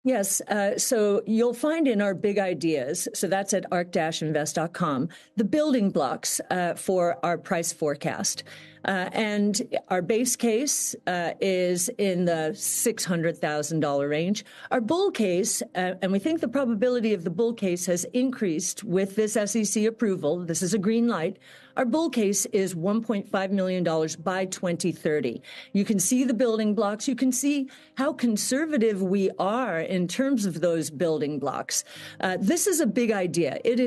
Yes. So you'll find in our big ideas, so that's at ark-invest.com, the building blocks for our price forecast. And our base case is in the $600,000 range. Our bull case, and we think the probability of the bull case has increased with this SEC approval. This is a green light. Our bull case is $1.5 million by 2030. You can see the building blocks. You can see how conservative we are in terms of those building blocks. This is a big idea. It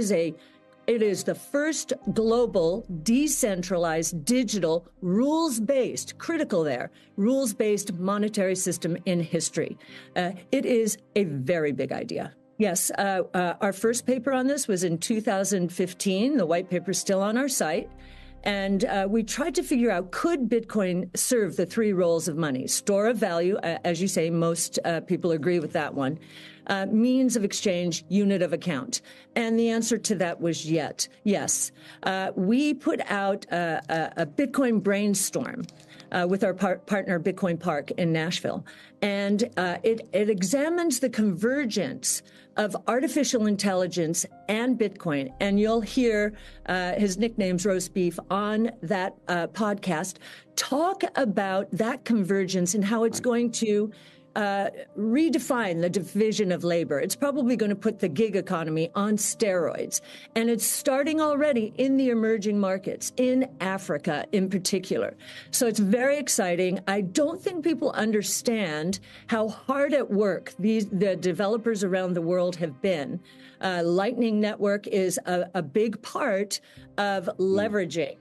is the first global, decentralized, digital, rules-based, critical there, rules-based monetary system in history. It is a very big idea. Yes, our first paper on this was in 2015. The white paper is still on our site. And we tried to figure out, could Bitcoin serve the three roles of money? Store of value, as you say, most people agree with that one. Means of exchange, unit of account. And the answer to that was yes. We put out a Bitcoin brainstorm with our partner Bitcoin Park in Nashville. And it examines the convergence of artificial intelligence and Bitcoin. And you'll hear his nickname's Roast Beef on that podcast talk about that convergence and how it's going to redefine the division of labor. It's probably going to put the gig economy on steroids. And it's starting already in the emerging markets, in Africa in particular. So it's very exciting. I don't think people understand how hard at work the developers around the world have been. Lightning Network is a big part of leveraging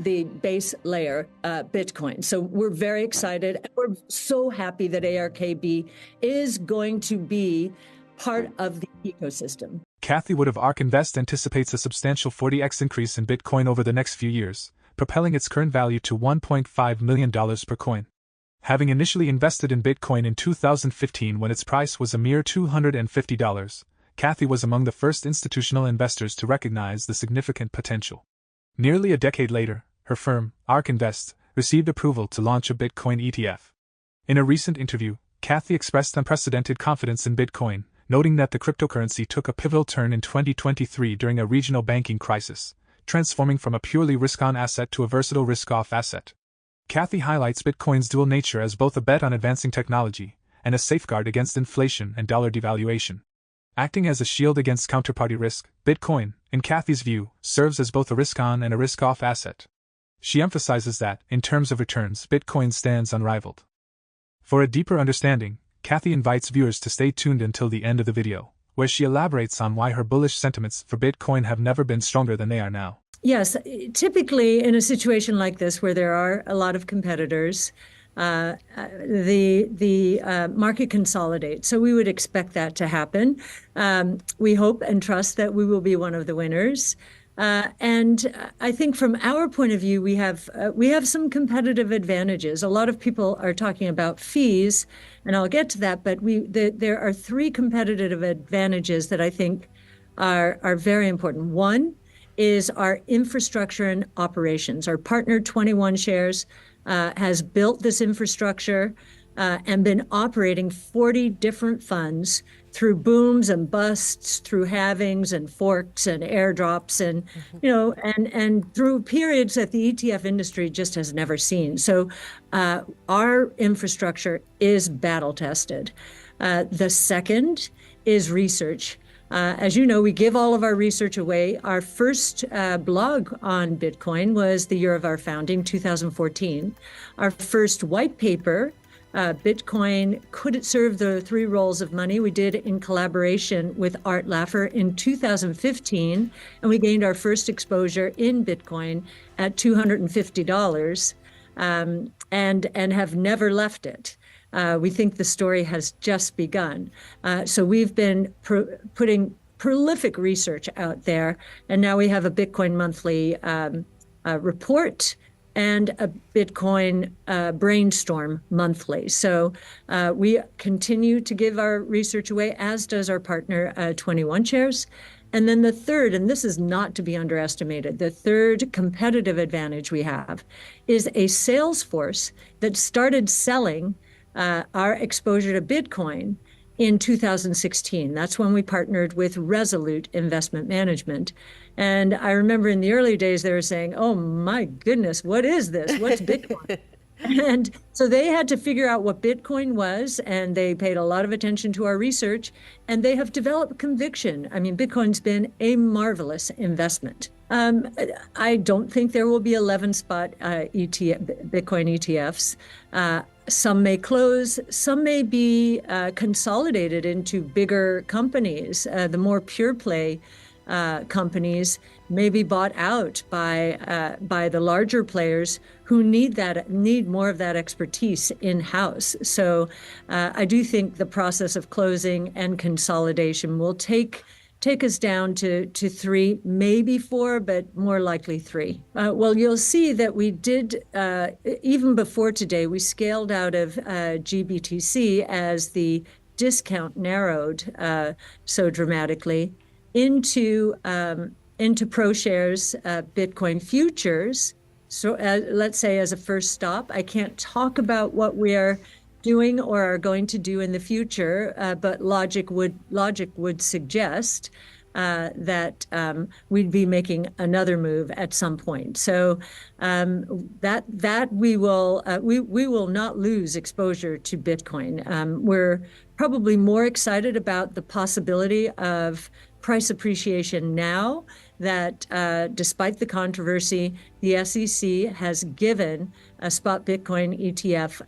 the base layer Bitcoin. So we're very excited. We're so happy that ARKB is going to be part of the ecosystem. Cathie Wood of ARK Invest anticipates a substantial 40x increase in Bitcoin over the next few years, propelling its current value to $1.5 million per coin. Having initially invested in Bitcoin in 2015 when its price was a mere $250, Cathie was among the first institutional investors to recognize the significant potential. Nearly a decade later, her firm, ARK Invest, received approval to launch a Bitcoin ETF. In a recent interview, Cathie expressed unprecedented confidence in Bitcoin, noting that the cryptocurrency took a pivotal turn in 2023 during a regional banking crisis, transforming from a purely risk-on asset to a versatile risk-off asset. Cathie highlights Bitcoin's dual nature as both a bet on advancing technology and a safeguard against inflation and dollar devaluation. Acting as a shield against counterparty risk, Bitcoin, in Cathie's view, serves as both a risk-on and a risk-off asset. She emphasizes that, in terms of returns, Bitcoin stands unrivaled. For a deeper understanding, Cathie invites viewers to stay tuned until the end of the video, where she elaborates on why her bullish sentiments for Bitcoin have never been stronger than they are now. Yes, typically in a situation like this where there are a lot of competitors, the market consolidates. So we would expect that to happen. We hope and trust that we will be one of the winners. And I think from our point of view, we have some competitive advantages. A lot of people are talking about fees, and I'll get to that. But there are three competitive advantages that I think are very important. One is our infrastructure and operations. Our partner 21 Shares has built this infrastructure and been operating 40 different funds through booms and busts, through halvings and forks and airdrops, and and through periods that the ETF industry just has never seen. So our infrastructure is battle tested. The second is research. As you know, we give all of our research away. Our first blog on Bitcoin was the year of our founding, 2014. Our first white paper, Bitcoin, Could It Serve the Three Roles of Money? We did in collaboration with Art Laffer in 2015, and we gained our first exposure in Bitcoin at $250 and have never left it. We think the story has just begun. So we've been putting prolific research out there, and now we have a Bitcoin monthly report and a Bitcoin brainstorm monthly. So we continue to give our research away, as does our partner 21 Shares. And then the third, and this is not to be underestimated, the third competitive advantage we have is a sales force that started selling our exposure to Bitcoin in 2016. That's when we partnered with Resolute Investment Management. And I remember in the early days, they were saying, oh my goodness, what is this? What's Bitcoin? And so they had to figure out what Bitcoin was, and they paid a lot of attention to our research, and they have developed conviction. I mean, Bitcoin's been a marvelous investment. I don't think there will be 11 spot Bitcoin ETFs. Some may close, some may be consolidated into bigger companies. The more pure play companies may be bought out by the larger players who need more of that expertise in-house. So I do think the process of closing and consolidation will take us down to 3, maybe 4, but more likely 3. Well, you'll see that we did, even before today, we scaled out of GBTC as the discount narrowed so dramatically into ProShares Bitcoin futures. So let's say as a first stop, I can't talk about what we are doing or are going to do in the future, but logic would suggest that we'd be making another move at some point. So that we will not lose exposure to Bitcoin. We're probably more excited about the possibility of price appreciation now that despite the controversy, the SEC has given a spot Bitcoin ETF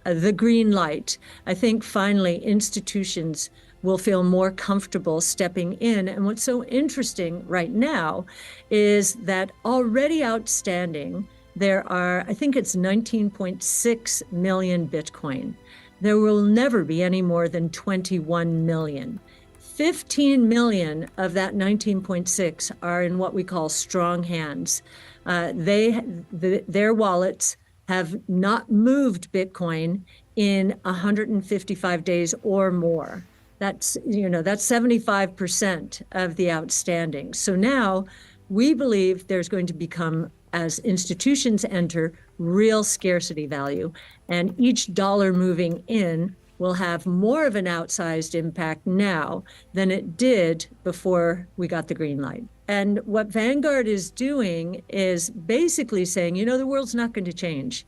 the green light. I think finally institutions will feel more comfortable stepping in. And what's so interesting right now is that already outstanding, there are, I think it's 19.6 million Bitcoin. There will never be any more than 21 million. 15 million of that 19.6 are in what we call strong hands. Their wallets have not moved Bitcoin in 155 days or more. That's 75% of the outstanding. So now we believe there's going to become, as institutions enter, real scarcity value, and each dollar moving in will have more of an outsized impact now than it did before we got the green light. And what Vanguard is doing is basically saying, the world's not going to change.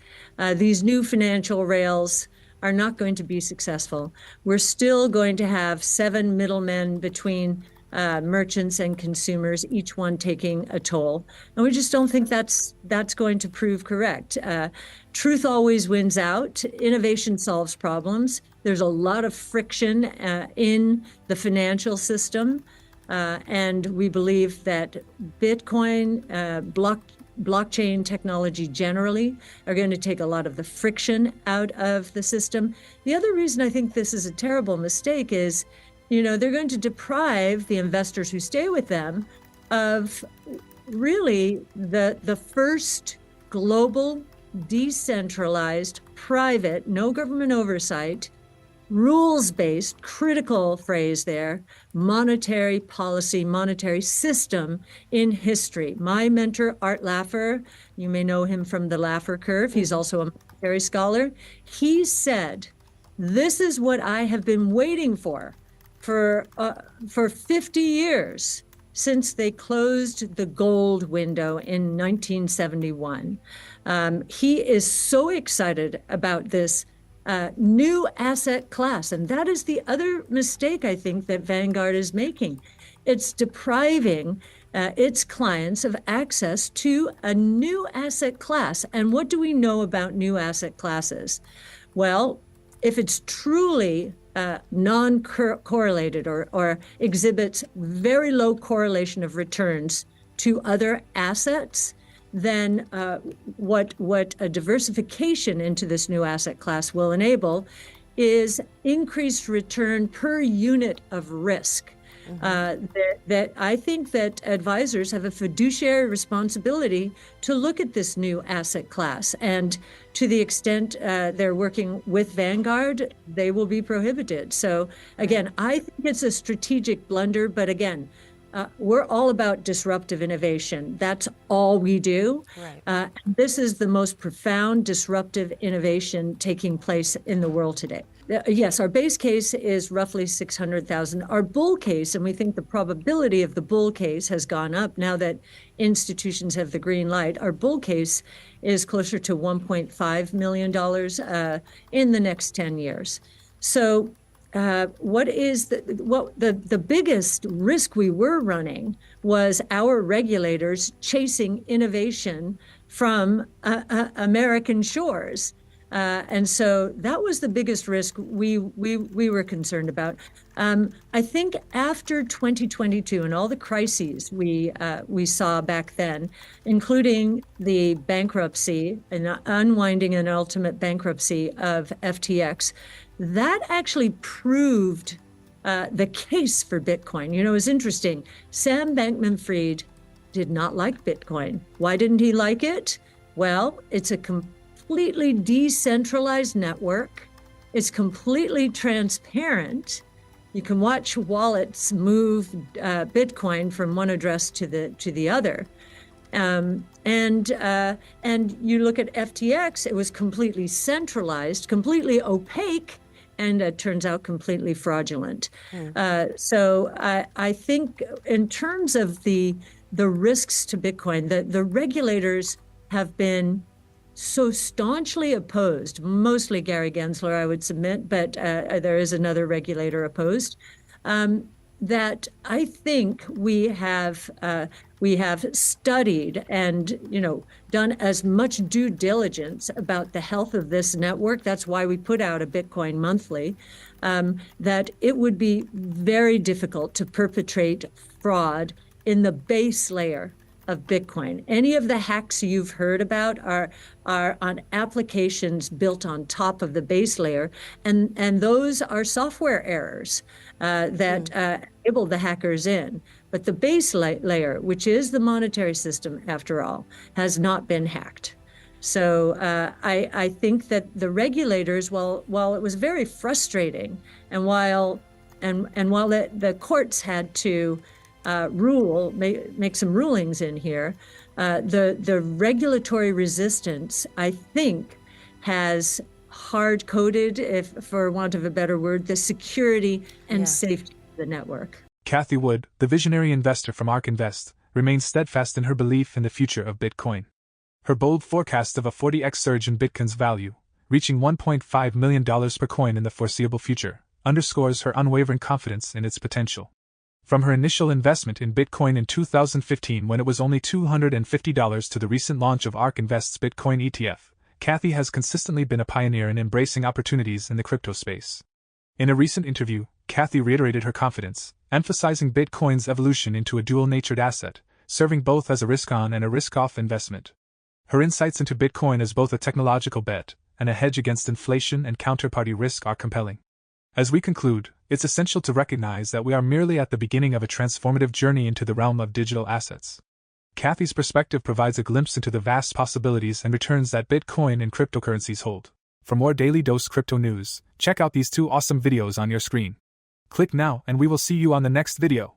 These new financial rails are not going to be successful. We're still going to have 7 middlemen between merchants and consumers, each one taking a toll. And we just don't think that's going to prove correct. Truth always wins out. Innovation solves problems. There's a lot of friction in the financial system. And we believe that Bitcoin, blockchain technology generally are going to take a lot of the friction out of the system. The other reason I think this is a terrible mistake is, they're going to deprive the investors who stay with them of really the first global, decentralized, private, no government oversight, rules-based, critical phrase there, monetary policy, monetary system in history. My mentor, Art Laffer, you may know him from the Laffer curve. He's also a monetary scholar. He said, this is what I have been waiting for 50 years since they closed the gold window in 1971. He is so excited about this new asset class. And that is the other mistake I think that Vanguard is making. It's depriving its clients of access to a new asset class. And what do we know about new asset classes? Well, if it's truly non-correlated or exhibits very low correlation of returns to other assets, then what a diversification into this new asset class will enable is increased return per unit of risk. That I think that advisors have a fiduciary responsibility to look at this new asset class. And to the extent they're working with Vanguard, they will be prohibited. So again, I think it's a strategic blunder. But again, we're all about disruptive innovation. That's all we do. Right. This is the most profound disruptive innovation taking place in the world today. Yes, our base case is roughly 600,000. Our bull case, and we think the probability of the bull case has gone up now that institutions have the green light. Our bull case is closer to $1.5 million in the next 10 years. So what the biggest risk we were running was our regulators chasing innovation from American shores. And so that was the biggest risk we were concerned about. I think after 2022 and all the crises we saw back then, including the bankruptcy and unwinding an ultimate bankruptcy of FTX, that actually proved the case for Bitcoin. You know, it's interesting. Sam Bankman-Fried did not like Bitcoin. Why didn't he like it? Well, it's a completely decentralized network. It's completely transparent. You can watch wallets move Bitcoin from one address to the other. And you look at FTX, it was completely centralized, completely opaque, and it turns out completely fraudulent. So I think in terms of the risks to Bitcoin, the regulators have been so staunchly opposed, mostly Gary Gensler, I would submit, but there is another regulator opposed, that I think we have studied and done as much due diligence about the health of this network. That's why we put out a Bitcoin monthly, that it would be very difficult to perpetrate fraud in the base layer of Bitcoin. Any of the hacks you've heard about are on applications built on top of the base layer, and those are software errors that enable the hackers in. But the base layer, which is the monetary system after all, has not been hacked. So I think that the regulators, while it was very frustrating, and while the courts had to make some rulings in here, the regulatory resistance, I think, has hard-coded, if for want of a better word, the security and safety of the network. Cathie Wood, the visionary investor from ARK Invest, remains steadfast in her belief in the future of Bitcoin. Her bold forecast of a 40x surge in Bitcoin's value, reaching $1.5 million per coin in the foreseeable future, underscores her unwavering confidence in its potential. From her initial investment in Bitcoin in 2015 when it was only $250 to the recent launch of ARK Invest's Bitcoin ETF, Cathie has consistently been a pioneer in embracing opportunities in the crypto space. In a recent interview, Cathie reiterated her confidence, emphasizing Bitcoin's evolution into a dual-natured asset, serving both as a risk-on and a risk-off investment. Her insights into Bitcoin as both a technological bet and a hedge against inflation and counterparty risk are compelling. As we conclude, it's essential to recognize that we are merely at the beginning of a transformative journey into the realm of digital assets. Cathie's perspective provides a glimpse into the vast possibilities and returns that Bitcoin and cryptocurrencies hold. For more Daily Dose Crypto news, check out these 2 awesome videos on your screen. Click now and we will see you on the next video.